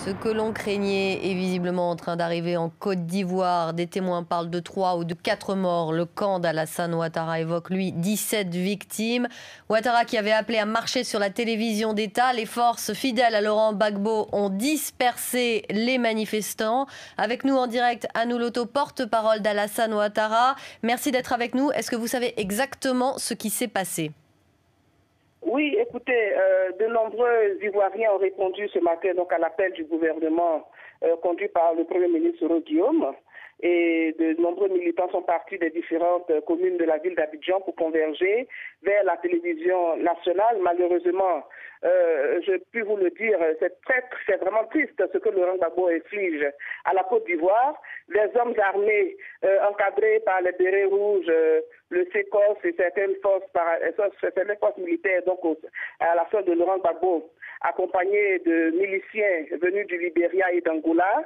Ce que l'on craignait est visiblement en train d'arriver en Côte d'Ivoire. Des témoins parlent de 3 ou de 4 morts. Le camp d'Alassane Ouattara évoque, lui, 17 victimes. Ouattara qui avait appelé à marcher sur la télévision d'État. Les forces fidèles à Laurent Gbagbo ont dispersé les manifestants. Avec nous en direct, Anou Loto, porte-parole d'Alassane Ouattara. Merci d'être avec nous. Est-ce que vous savez exactement ce qui s'est passé ? Oui, écoutez, de nombreux Ivoiriens ont répondu ce matin donc à l'appel du gouvernement conduit par le Premier ministre Guillaume. Et de nombreux militants sont partis des différentes communes de la ville d'Abidjan pour converger vers la télévision nationale. Malheureusement, je puis vous le dire, c'est vraiment triste ce que Laurent Gbagbo inflige à la Côte d'Ivoire. Les hommes armés encadrés par les bérets rouges, le SECOS et certaines forces militaires, donc à la fin de Laurent Gbagbo, accompagnés de miliciens venus du Libéria et d'Angola,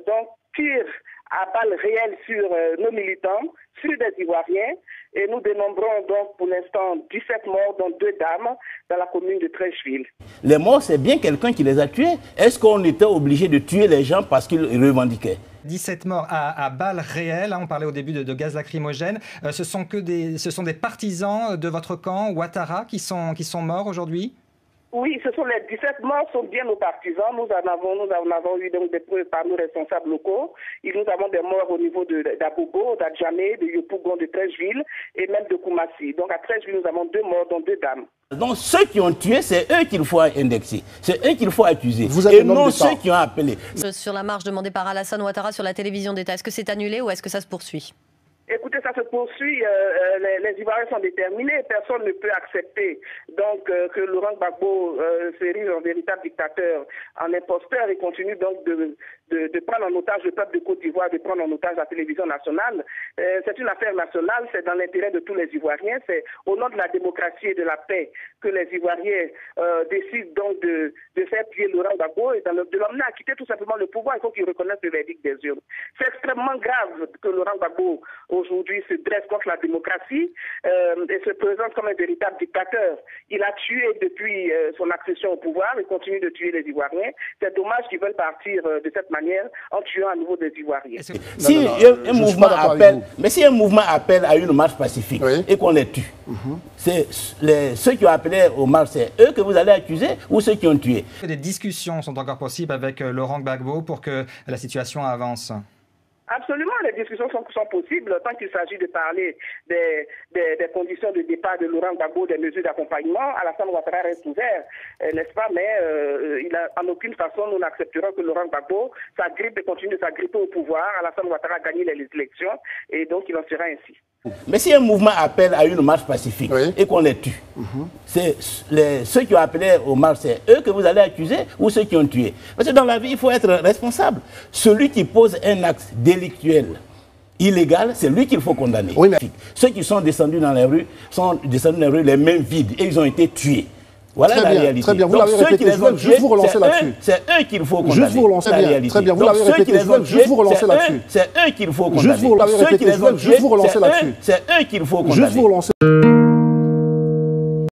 donc tirent à balles réelles sur nos militants, sur des Ivoiriens, et nous dénombrons donc pour l'instant 17 morts, dont 2 dames, dans la commune de Trècheville. Les morts, c'est bien quelqu'un qui les a tués. Est-ce qu'on était obligé de tuer les gens parce qu'ils revendiquaient? 17 morts à balles réelles, on parlait au début de gaz lacrymogène. Ce sont des partisans de votre camp, Ouattara, qui sont morts aujourd'hui? Oui, les 17 morts sont bien nos partisans. Nous en avons eu donc des preuves par nos responsables locaux. Et nous avons des morts au niveau d'Abobo, d'Adjamé, de Yopougon, de Trècheville et même de Koumassi. Donc à Trècheville, nous avons 2 morts, dont 2 dames. Donc ceux qui ont tué, c'est eux qu'il faut indexer. C'est eux qu'il faut accuser. Et non ceux qui ont appelé. Sur la marche demandée par Alassane Ouattara sur la télévision d'État, est-ce que c'est annulé ou est-ce que ça se poursuit ? Écoutez, ça se poursuit. Les Ivoiriens sont déterminés. Personne ne peut accepter donc que Laurent Gbagbo s'érige en véritable dictateur, en imposteur, et continue donc de prendre en otage le peuple de Côte d'Ivoire, de prendre en otage la télévision nationale. C'est une affaire nationale, c'est dans l'intérêt de tous les Ivoiriens, c'est au nom de la démocratie et de la paix que les Ivoiriens décident donc de faire plier Laurent Gbagbo et de l'emmener à quitter tout simplement le pouvoir. Il faut qu'il reconnaisse le verdict des urnes. C'est extrêmement grave que Laurent Gbagbo aujourd'hui se dresse contre la démocratie et se présente comme un véritable dictateur. Il a tué depuis son accession au pouvoir, il continue de tuer les Ivoiriens. C'est dommage qu'ils veulent partir de cette manière en tuant à nouveau des Ivoiriens. Si un mouvement appelle à une marche pacifique et qu'on les tue, ceux qui ont appelé aux marches, c'est eux que vous allez accuser ou ceux qui ont tué? Des discussions sont encore possibles avec Laurent Gbagbo pour que la situation avance. Absolument, les discussions sont possibles tant qu'il s'agit de parler des conditions de départ de Laurent Gbagbo, des mesures d'accompagnement. Alassane Ouattara reste ouvert, n'est-ce pas? Mais en aucune façon, nous n'accepterons que Laurent Gbagbo s'agrippe et continue de s'agripper au pouvoir. Alassane Ouattara a gagné les élections et donc il en sera ainsi. Mais si un mouvement appelle à une marche pacifique et qu'on les tue, c'est ceux qui ont appelé aux marches, c'est eux que vous allez accuser ou ceux qui ont tué? Parce que dans la vie, il faut être responsable. Celui qui pose un acte délictuel, illégal, c'est lui qu'il faut condamner. Oui, mais... Ceux qui sont descendus dans les rues sont descendus dans les rues les mains vides et ils ont été tués. Voilà la réalité. Très bien, vous l'avez répété. Juste vous relancer là-dessus. C'est eux qu'il faut condamner. Juste vous relancer la réalité. Très bien, vous l'avez répété. Juste vous relancer là-dessus. C'est eux qu'il faut condamner. Juste vous l'avez répété. Juste vous relancer là-dessus. C'est eux qu'il faut condamner. Juste vous relancer.